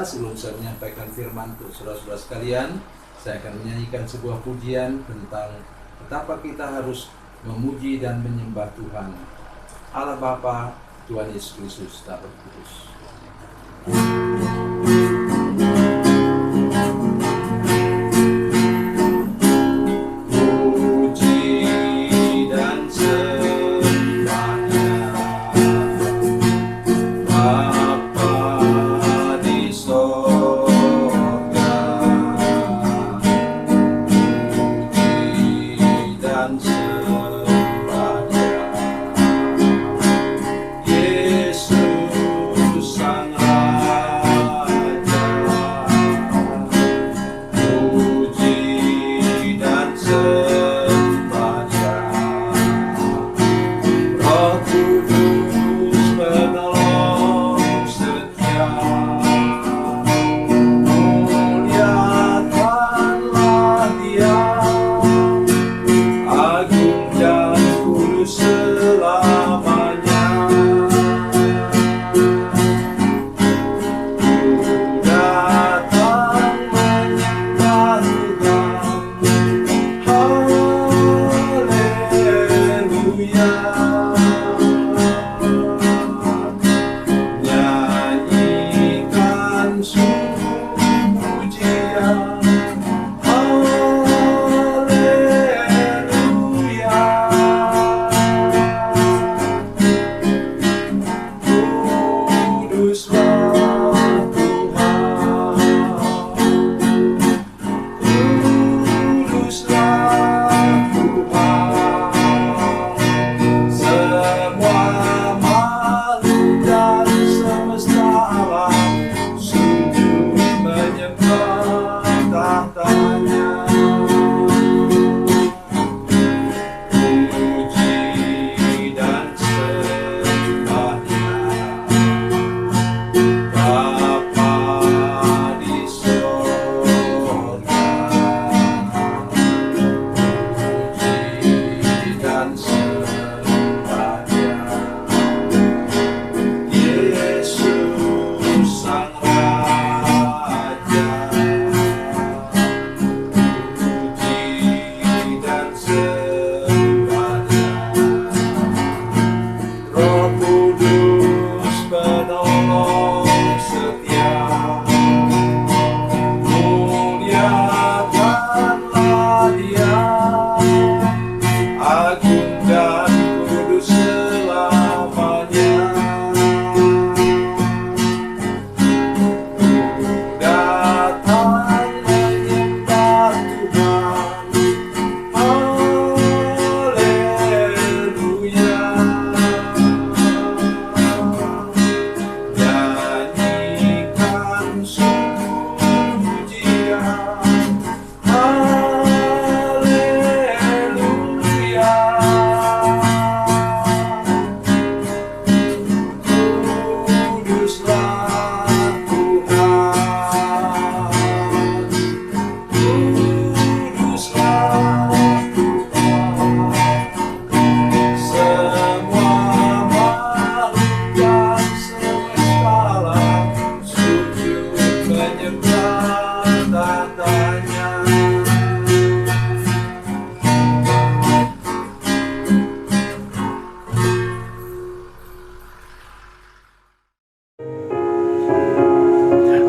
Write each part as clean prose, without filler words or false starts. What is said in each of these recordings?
pemirsa, sebelum saya menyampaikan firman untuk saudara-saudara sekalian, saya akan menyanyikan sebuah pujian tentang betapa kita harus memuji dan menyembah Tuhan Allah Bapa, Tuhan Yesus Kristus, dan Roh Kudus.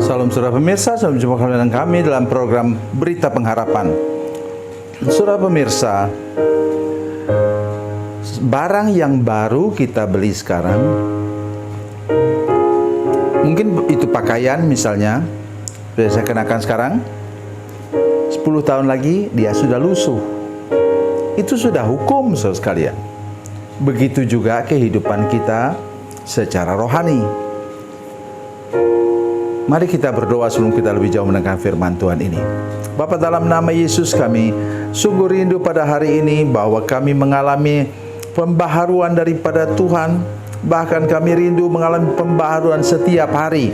Salam saudara pemirsa, salam jumpa kembali dengan kami dalam program Berita Pengharapan. Saudara pemirsa, barang yang baru kita beli sekarang, mungkin itu pakaian misalnya, saya kenakan sekarang, 10 tahun lagi dia sudah lusuh. Itu sudah hukum, saudara sekalian. Begitu juga kehidupan kita secara rohani. Mari kita berdoa sebelum kita lebih jauh mendengar firman Tuhan ini. Bapa, dalam nama Yesus kami sungguh rindu pada hari ini bahwa kami mengalami pembaharuan daripada Tuhan. Bahkan kami rindu mengalami pembaharuan setiap hari,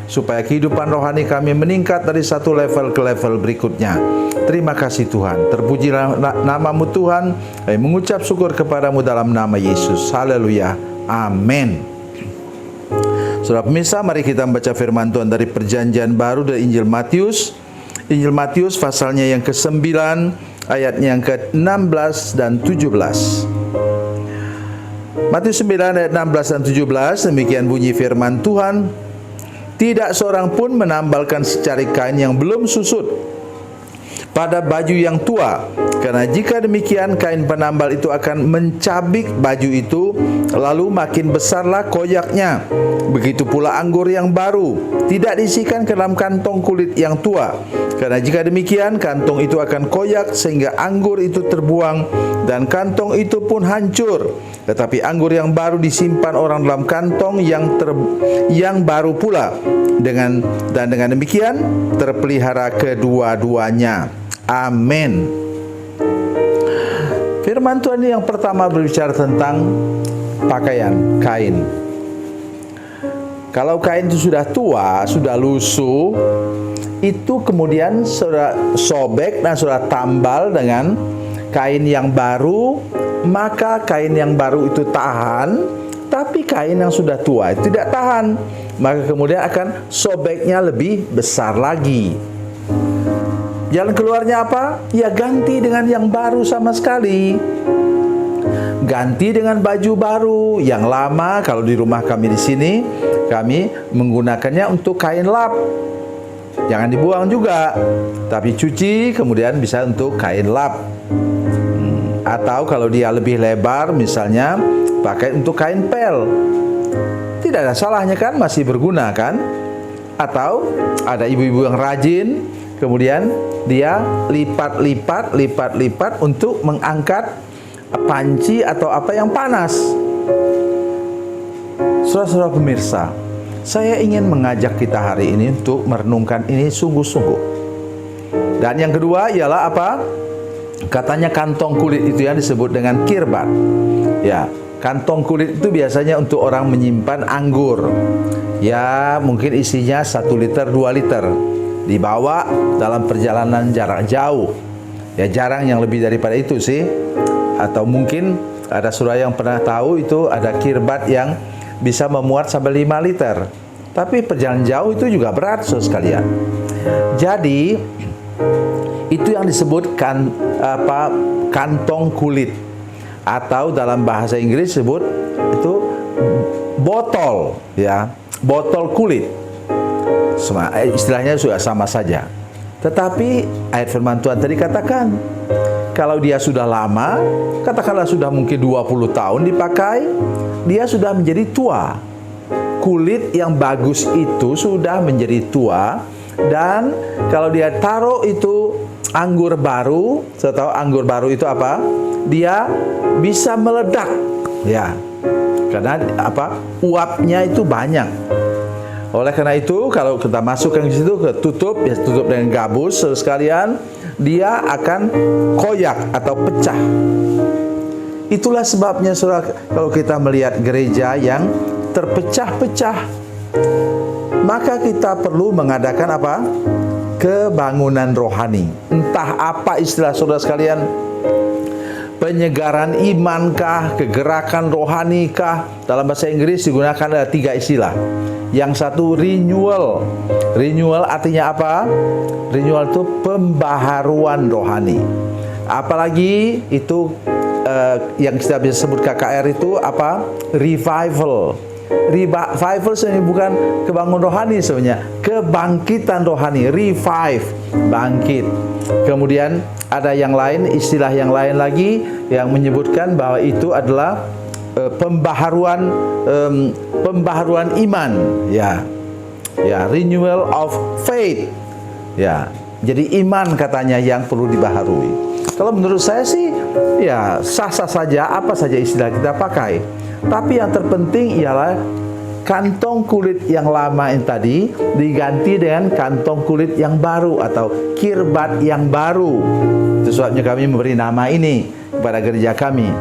supaya kehidupan rohani kami meningkat dari satu level ke level berikutnya. Terima kasih Tuhan. Terpujilah namamu Tuhan. Kami mengucap syukur kepadamu dalam nama Yesus. Haleluya. Amin. Saudara pemirsa, mari kita membaca firman Tuhan dari Perjanjian Baru dari Injil Matius. Injil Matius pasalnya yang ke-9, ayatnya yang ke-16 dan 17. Matius 9 ayat 16 dan 17, demikian bunyi firman Tuhan. Tidak seorang pun menambalkan secari kain yang belum susut pada baju yang tua, karena jika demikian kain penambal itu akan mencabik baju itu, lalu makin besarlah koyaknya. Begitu pula anggur yang baru tidak diisikan ke dalam kantong kulit yang tua, karena jika demikian kantong itu akan koyak sehingga anggur itu terbuang dan kantong itu pun hancur. Tetapi anggur yang baru disimpan orang dalam kantong yang baru pula, dengan demikian terpelihara kedua-duanya. Amin. Firman Tuhan ini yang pertama berbicara tentang pakaian, kain. Kalau kain itu sudah tua, sudah lusuh, itu kemudian sudah sobek dan sudah tambal dengan kain yang baru, maka kain yang baru itu tahan, tapi kain yang sudah tua itu tidak tahan, maka kemudian akan sobeknya lebih besar lagi. Jalan keluarnya apa? Ya ganti dengan yang baru sama sekali. Ganti dengan baju baru. Yang lama, kalau di rumah kami di sini, kami menggunakannya untuk kain lap. Jangan dibuang juga, tapi cuci kemudian bisa untuk kain lap. Atau kalau dia lebih lebar, misalnya pakai untuk kain pel. Tidak ada salahnya kan, masih berguna kan? Atau ada ibu-ibu yang rajin, kemudian dia lipat-lipat untuk mengangkat panci atau apa yang panas. Saudara-saudara pemirsa, saya ingin mengajak kita hari ini untuk merenungkan ini sungguh-sungguh. Dan yang kedua ialah apa? Katanya kantong kulit itu yang disebut dengan kirbat. Ya, kantong kulit itu biasanya untuk orang menyimpan anggur. Ya, mungkin isinya 1 liter, 2 liter. Dibawa dalam perjalanan jarak jauh. Ya, jarang yang lebih daripada itu sih. Atau mungkin ada saudara yang pernah tahu itu ada kirbat yang bisa memuat sampai 5 liter. Tapi perjalanan jauh itu juga berat, saudara sekalian. Jadi itu yang disebut kantong kulit, atau dalam bahasa Inggris disebut itu botol, ya, botol kulit. Istilahnya sudah sama saja. Tetapi ayat firman Tuhan tadi katakan, kalau dia sudah lama, katakanlah sudah mungkin 20 tahun dipakai, dia sudah menjadi tua. Kulit yang bagus itu sudah menjadi tua. Dan kalau dia taruh itu anggur baru, saya tahu anggur baru itu apa? Dia bisa meledak, ya, karena apa? Uapnya itu banyak. Oleh karena itu, kalau kita masukkan ke situ, tutup dengan gabus, saudara sekalian, dia akan koyak atau pecah. Itulah sebabnya, saudara, kalau kita melihat gereja yang terpecah-pecah, maka kita perlu mengadakan apa? Kebangunan rohani. Entah apa istilah saudara sekalian, penyegaran imankah, kegerakan rohanikah. Dalam bahasa Inggris digunakan ada 3 istilah. Yang satu renewal. Renewal artinya apa? Renewal itu pembaharuan rohani. Apalagi itu yang kita bisa sebut KKR itu apa? Revival. Revival sebenarnya bukan kebangun rohani, sebenarnya kebangkitan rohani. Revive, bangkit. Kemudian ada yang lain, istilah yang lain lagi yang menyebutkan bahwa itu adalah pembaharuan iman, ya, renewal of faith, ya. Jadi iman katanya yang perlu dibaharui. Kalau menurut saya sih, ya sah-sah saja apa saja istilah kita pakai. Tapi yang terpenting ialah kantong kulit yang lama yang tadi diganti dengan kantong kulit yang baru atau kirbat yang baru. Itu sebabnya kami memberi nama ini kepada gereja kami,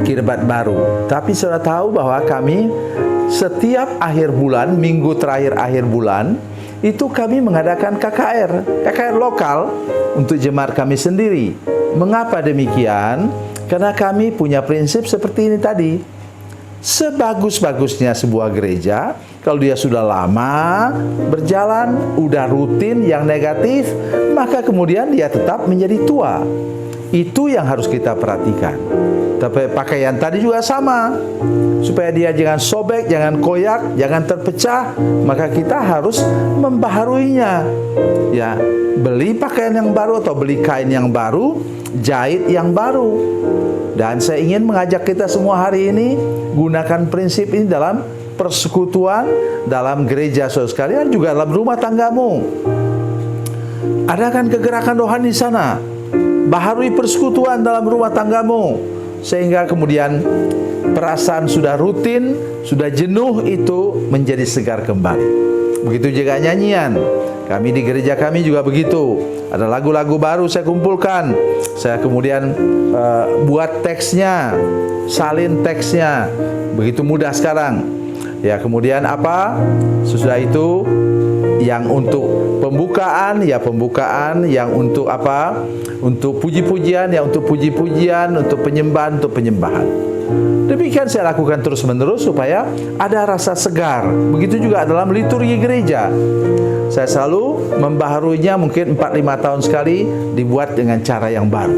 kirbat baru. Tapi saudara tahu bahwa kami setiap akhir bulan, minggu terakhir akhir bulan, itu kami mengadakan KKR lokal untuk jemaat kami sendiri. Mengapa demikian? Karena kami punya prinsip seperti ini tadi. sebagus-bagusnya sebuah gereja, kalau dia sudah lama berjalan, udah rutin yang negatif, maka kemudian dia tetap menjadi tua. Itu yang harus kita perhatikan. Tapi pakaian tadi juga sama, supaya dia jangan sobek, jangan koyak, jangan terpecah, maka kita harus membaharuinya. Ya, beli pakaian yang baru atau beli kain yang baru, jahit yang baru. Dan saya ingin mengajak kita semua hari ini gunakan prinsip ini dalam persekutuan, dalam gereja saudara sekalian, juga dalam rumah tanggamu. Adakan kegerakan rohani di sana. Baharui persekutuan dalam rumah tanggamu, sehingga kemudian perasaan sudah rutin, sudah jenuh itu menjadi segar kembali. Begitu juga nyanyian. Kami di gereja kami juga begitu. Ada lagu-lagu baru saya kumpulkan. Saya kemudian buat teksnya, salin teksnya. Begitu mudah sekarang. Ya, kemudian apa? Sesudah itu yang untuk pembukaan, ya pembukaan, yang untuk apa? Untuk puji-pujian, ya untuk puji-pujian, untuk penyembahan, untuk penyembahan. Demikian saya lakukan terus-menerus supaya ada rasa segar. Begitu juga dalam liturgi gereja. Saya selalu membaharuinya, mungkin 4-5 tahun sekali, dibuat dengan cara yang baru.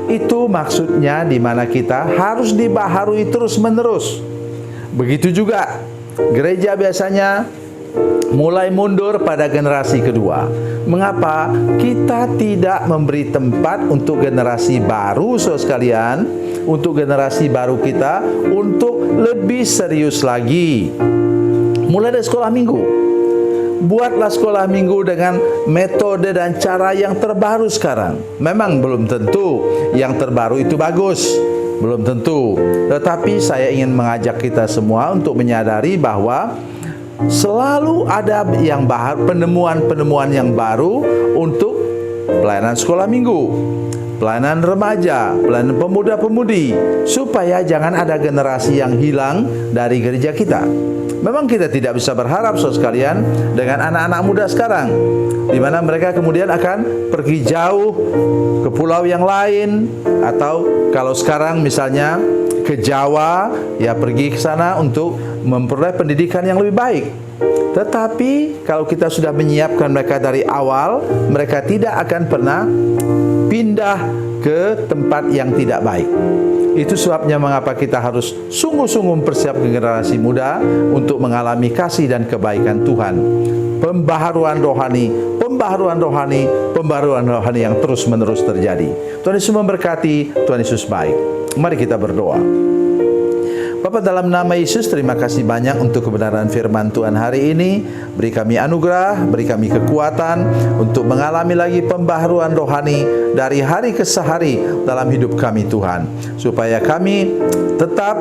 Itu maksudnya di mana kita harus dibaharui terus-menerus. Begitu juga gereja biasanya mulai mundur pada generasi kedua. Mengapa kita tidak memberi tempat untuk generasi baru saudara sekalian, untuk generasi baru kita untuk lebih serius lagi? Mulai dari sekolah minggu. Buatlah sekolah minggu dengan metode dan cara yang terbaru sekarang. Memang belum tentu yang terbaru itu bagus, belum tentu. Tetapi saya ingin mengajak kita semua untuk menyadari bahwa selalu ada yang penemuan-penemuan yang baru untuk pelayanan sekolah minggu, pelayanan remaja, pelayanan pemuda-pemudi, supaya jangan ada generasi yang hilang dari gereja kita. Memang kita tidak bisa berharap saudara sekalian dengan anak-anak muda sekarang, di mana mereka kemudian akan pergi jauh ke pulau yang lain, atau kalau sekarang misalnya ke Jawa, ya pergi ke sana untuk memperoleh pendidikan yang lebih baik. Tetapi kalau kita sudah menyiapkan mereka dari awal, mereka tidak akan pernah pindah ke tempat yang tidak baik. Itu sebabnya mengapa kita harus sungguh-sungguh mempersiapkan generasi muda untuk mengalami kasih dan kebaikan Tuhan. Pembaharuan rohani, pembaharuan rohani, pembaharuan rohani yang terus-menerus terjadi. Tuhan Yesus memberkati, Tuhan Yesus baik. Mari kita berdoa. Bapa, dalam nama Yesus, terima kasih banyak untuk kebenaran firman Tuhan hari ini. Beri kami anugerah, beri kami kekuatan untuk mengalami lagi pembaharuan rohani dari hari ke hari dalam hidup kami Tuhan. Supaya kami tetap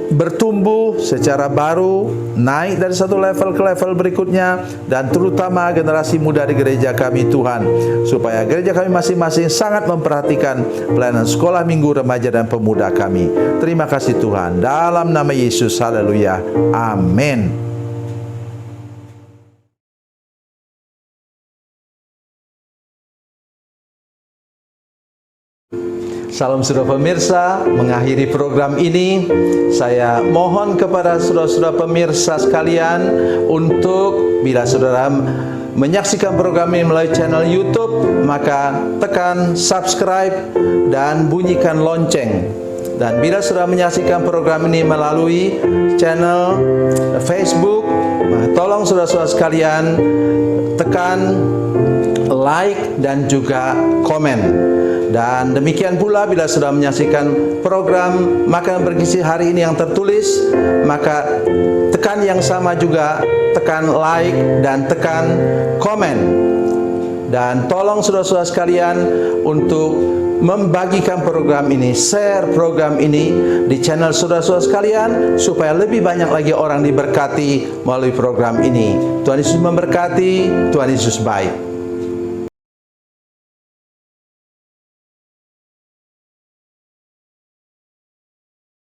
bertumbuh secara baru, naik dari satu level ke level berikutnya, dan terutama generasi muda di gereja kami Tuhan, supaya gereja kami masing-masing sangat memperhatikan pelayanan sekolah minggu, remaja dan pemuda kami. Terima kasih Tuhan, dalam nama Yesus, haleluya, amin. Salam saudara pemirsa, mengakhiri program ini saya mohon kepada saudara-saudara pemirsa sekalian untuk bila saudara menyaksikan program ini melalui channel YouTube, maka tekan subscribe dan bunyikan lonceng. Dan bila saudara menyaksikan program ini melalui channel Facebook, tolong saudara-saudara sekalian tekan like dan juga komen. Dan demikian pula bila sudah menyaksikan program Makanan Bergizi hari ini yang tertulis, maka tekan yang sama juga, tekan like dan tekan komen. Dan tolong saudara-saudara sekalian untuk membagikan program ini, share program ini di channel saudara-saudara sekalian, supaya lebih banyak lagi orang diberkati melalui program ini. Tuhan Yesus memberkati, Tuhan Yesus baik.